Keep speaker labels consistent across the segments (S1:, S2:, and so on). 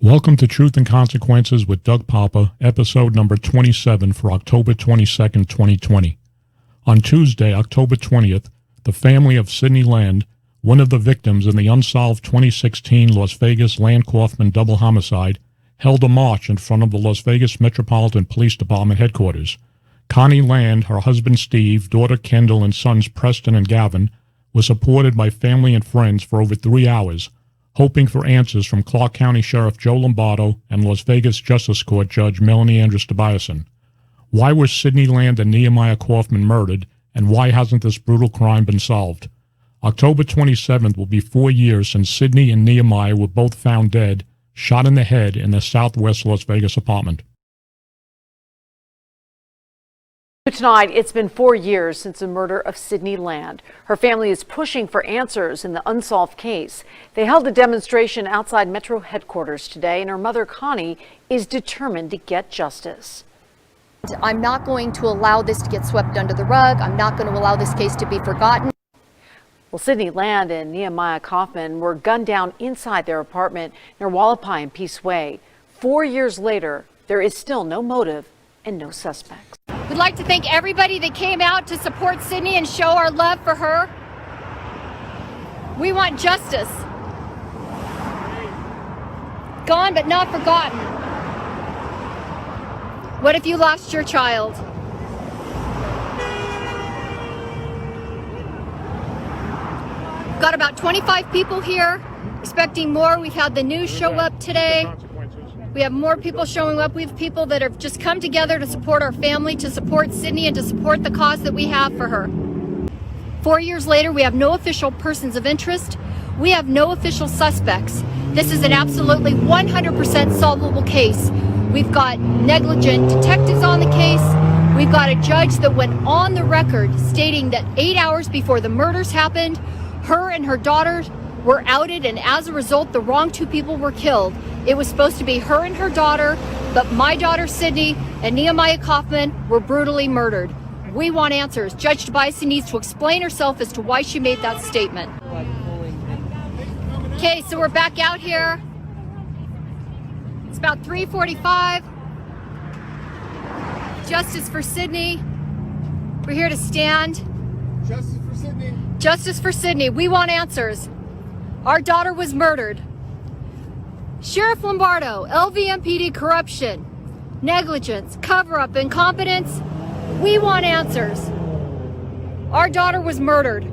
S1: Welcome to Truth and Consequences with Doug Poppa, episode number 27 for October 22nd, 2020. On Tuesday, October 20th, the family of Sidney Land, one of the victims in the unsolved 2016 Las Vegas Land-Kaufman double homicide, held a march in front of the Las Vegas Metropolitan Police Department headquarters. Connie Land, her husband Steve, daughter Kendall, and sons Preston and Gavin were supported by family and friends for over 3 hours, hoping for answers from Clark County Sheriff Joe Lombardo and Las Vegas Justice Court Judge Melanie ANDRESS-TOBIASSON. Why were Sidney Land and Nehemiah Kaufman murdered, and why hasn't this brutal crime been solved? October 27th will be 4 years since Sidney and Nehemiah were both found dead, shot in the head in their southwest Las Vegas apartment.
S2: Tonight, it's been 4 years since the murder of Sidney Land. Her family is pushing for answers in the unsolved case. They held a demonstration outside Metro headquarters today, and her mother, Connie, is determined to get justice.
S3: I'm not going to allow this to get swept under the rug. I'm not going to allow this case to be forgotten.
S2: Well, Sidney Land and Nehemiah Kaufman were gunned down inside their apartment near Wallapai and Peace Way. 4 years later, there is still no motive and no suspects.
S3: We'd like to thank everybody that came out to support Sidney and show our love for her. We want justice. Gone but not forgotten. What if you lost your child? Got about 25 people here, expecting more. We've had the news show up today. We have more people showing up. We have people that have just come together to support our family, to support Sidney, and to support the cause that we have for her. 4 years later, we have no official persons of interest. We have no official suspects. This is an absolutely 100% solvable case. We've got negligent detectives on the case. We've got a judge that went on the record stating that 8 hours before the murders happened, her and her daughter were outed, and as a result, the wrong two people were killed. It was supposed to be her and her daughter, but my daughter Sidney and Nehemiah Kaufman were brutally murdered. We want answers. Judge Tobiasson needs to explain herself as to why she made that statement. Okay, so we're back out here. It's about 3:45. Justice for Sidney. We're here to stand.
S4: Justice for Sidney.
S3: Justice for Sidney. We want answers. Our daughter was murdered. Sheriff Lombardo, LVMPD corruption, negligence, cover-up, incompetence. We want answers. Our daughter was murdered.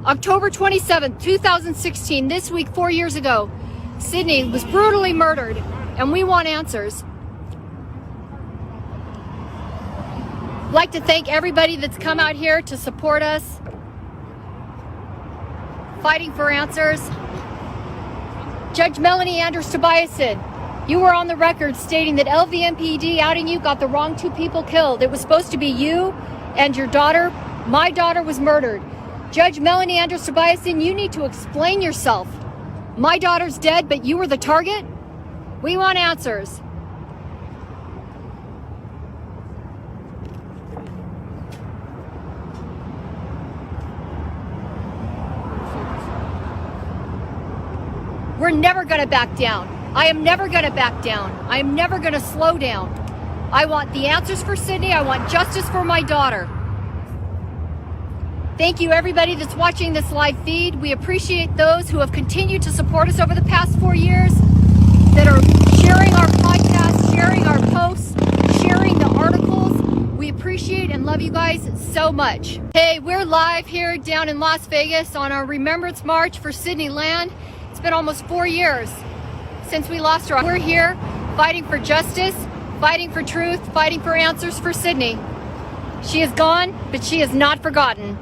S3: October 27th, 2016, this week, 4 years ago, Sidney was brutally murdered, and we want answers. I'd like to thank everybody that's come out here to support us, fighting for answers. Judge Melanie ANDRESS-TOBIASSON, you were on the record stating that LVMPD outing you got the wrong two people killed. It was supposed to be you and your daughter. My daughter was murdered. Judge Melanie ANDRESS-TOBIASSON, you need to explain yourself. My daughter's dead, but you were the target? We want answers. We're never going to back down. I am never going to back down. I am never going to slow down. I want the answers for Sidney. I want justice for my daughter. Thank you, everybody that's watching this live feed. We appreciate those who have continued to support us over the past 4 years, that are sharing our podcast, sharing our posts, sharing the articles. We appreciate and love you guys so much. Hey, we're live here down in Las Vegas on our Remembrance March for Sidney Land. It's been almost 4 years since we lost her. We're here fighting for justice, fighting for truth, fighting for answers for Sidney. She is gone, but she is not forgotten.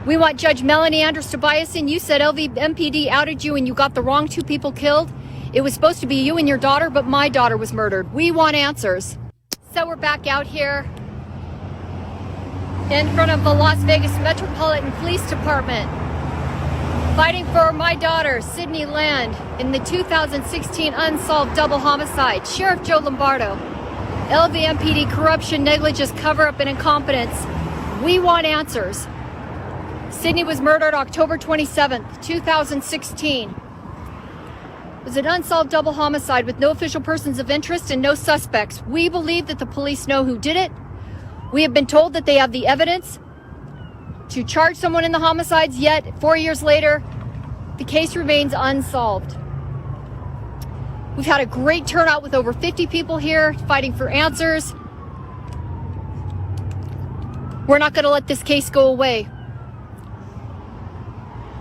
S3: We want Judge Melanie ANDRESS-TOBIASSON. You said LVMPD outed you and you got the wrong two people killed. It was supposed to be you and your daughter, but my daughter was murdered. We want answers. So we're back out here in front of the Las Vegas Metropolitan Police Department, fighting for my daughter, Sidney Land, in the 2016 unsolved double homicide. Sheriff Joe Lombardo, LVMPD corruption, negligence, cover-up, and incompetence. We want answers. Sidney was murdered October 27th, 2016. It was an unsolved double homicide with no official persons of interest and no suspects. We believe that the police know who did it. We have been told that they have the evidence to charge someone in the homicides, yet 4 years later, the case remains unsolved. We've had a great turnout with over 50 people here fighting for answers. We're not going to let this case go away.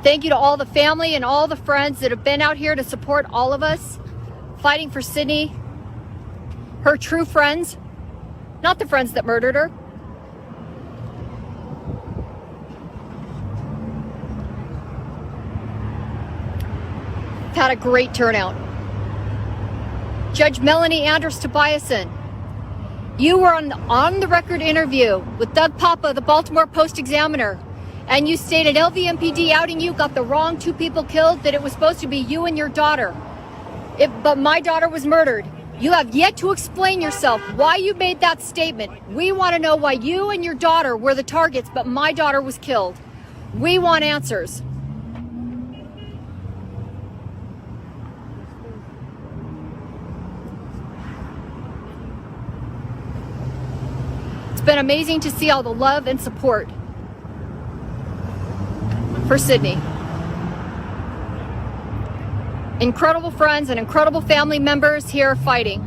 S3: Thank you to all the family and all the friends that have been out here to support all of us, fighting for Sydney, her true friends, not the friends that murdered her. We've had a great turnout. Judge Melanie ANDRESS-TOBIASSON, you were on the record interview with Doug Poppa, the Baltimore Post-Examiner, and you stated LVMPD outing you got the wrong 2 people killed, that it was supposed to be you and your daughter. But my daughter was murdered. You have yet to explain yourself why you made that statement. We want to know why you and your daughter were the targets, but my daughter was killed. We want answers. It's been amazing to see all the love and support for Sydney. Incredible friends and incredible family members here fighting.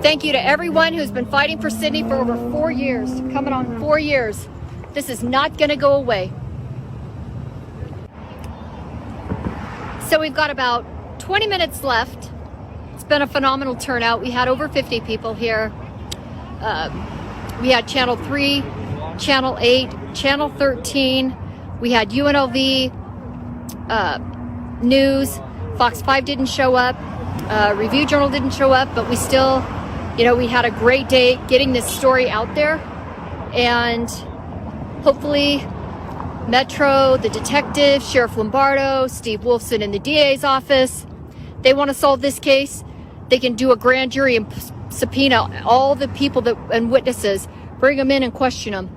S3: Thank you to everyone who's been fighting for Sydney for over 4 years, coming on 4 years. This is not going to go away. So we've got about 20 minutes left. It's been a phenomenal turnout. We had over 50 people here. We had Channel 3, Channel 8, Channel 13. We had UNLV News. Fox 5 didn't show up. Review Journal didn't show up, but we still, we had a great day getting this story out there. And hopefully Metro, the detective, Sheriff Lombardo, Steve Wolfson in the DA's office, they want to solve this case. They can do a grand jury and subpoena all the people and witnesses, bring them in and question them.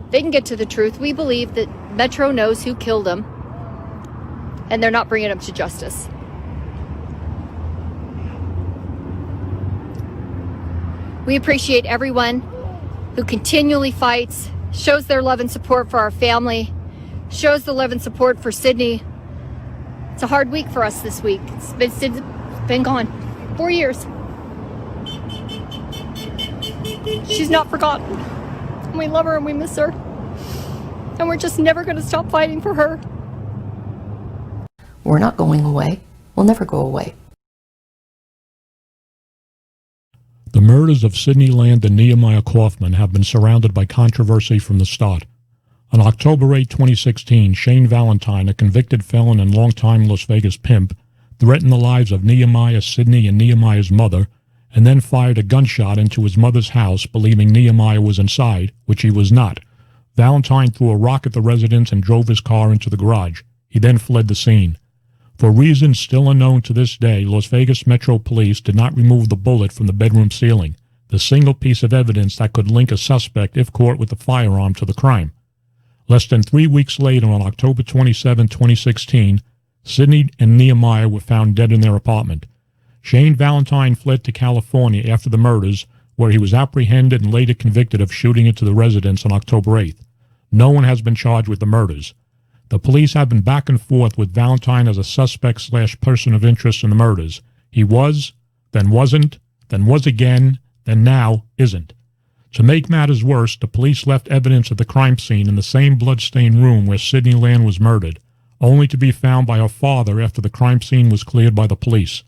S3: They can get to the truth. We believe that Metro knows who killed him, and they're not bringing him to justice. We appreciate everyone who continually fights, shows their love and support for our family, shows the love and support for Sydney. It's a hard week for us this week. It's been gone 4 years. She's not forgotten. And we love her and we miss her. And we're just never going to stop fighting for her.
S5: We're not going away. We'll never go away.
S1: The murders of Sydney Land and Nehemiah Kaufman have been surrounded by controversy from the start. On October 8, 2016, Shane Valentine, a convicted felon and longtime Las Vegas pimp, threatened the lives of Nehemiah, Sydney, and Nehemiah's mother, and then fired a gunshot into his mother's house, believing Nehemiah was inside, which he was not. Valentine threw a rock at the residence and drove his car into the garage. He then fled the scene. For reasons still unknown to this day, Las Vegas Metro Police did not remove the bullet from the bedroom ceiling, the single piece of evidence that could link a suspect, if caught with a firearm, to the crime. Less than 3 weeks later, on October 27, 2016, Sydney and Nehemiah were found dead in their apartment. Shane Valentine fled to California after the murders, where he was apprehended and later convicted of shooting into the residence on October 8th. No one has been charged with the murders. The police have been back and forth with Valentine as a suspect/person of interest in the murders. He was, then wasn't, then was again, then now isn't. To make matters worse, the police left evidence at the crime scene in the same blood-stained room where Sydney Land was murdered, only to be found by her father after the crime scene was cleared by the police.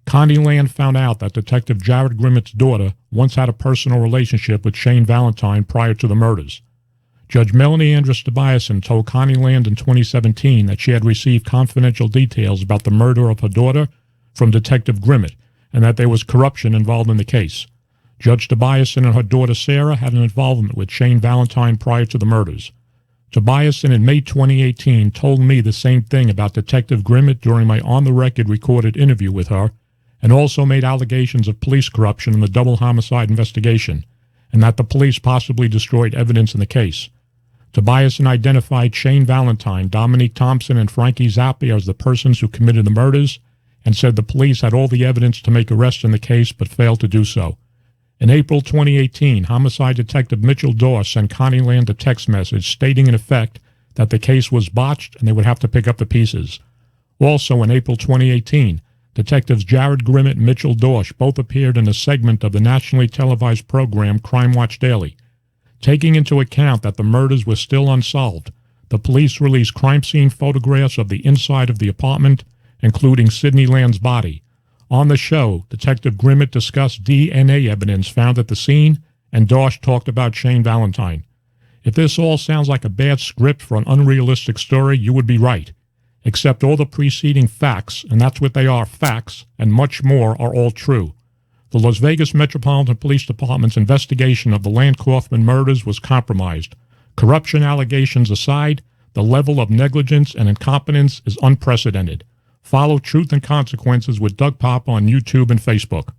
S1: Connie Land found out that Detective Jared Grimmett's daughter once had a personal relationship with Shane Valentine prior to the murders. Judge Melanie ANDRESS-TOBIASSON told Connie Land in 2017 that she had received confidential details about the murder of her daughter from Detective Grimmett, and that there was corruption involved in the case. Judge Tobiasson and her daughter Sarah had an involvement with Shane Valentine prior to the murders. Tobiasson in May 2018 told me the same thing about Detective Grimmett during my on-the-record recorded interview with her, and also made allegations of police corruption in the double homicide investigation, and that the police possibly destroyed evidence in the case. Tobiasson identified Shane Valentine, Dominique Thompson, and Frankie Zappi as the persons who committed the murders and said the police had all the evidence to make arrests in the case but failed to do so. In April 2018, homicide detective Mitchell Dawes sent Connie Land a text message stating in effect that the case was botched and they would have to pick up the pieces. Also in April 2018, detectives Jared Grimmett and Mitchell Dawes both appeared in a segment of the nationally televised program Crime Watch Daily. Taking into account that the murders were still unsolved, the police released crime scene photographs of the inside of the apartment, including Sidney Land's body. On the show, Detective Grimmett discussed DNA evidence found at the scene, and Dawes talked about Shane Valentine. If this all sounds like a bad script for an unrealistic story, you would be right. Except all the preceding facts, and that's what they are, facts, and much more are all true. The Las Vegas Metropolitan Police Department's investigation of the Land-Kaufman murders was compromised. Corruption allegations aside, the level of negligence and incompetence is unprecedented. Follow Truth and Consequences with Doug Poppa on YouTube and Facebook.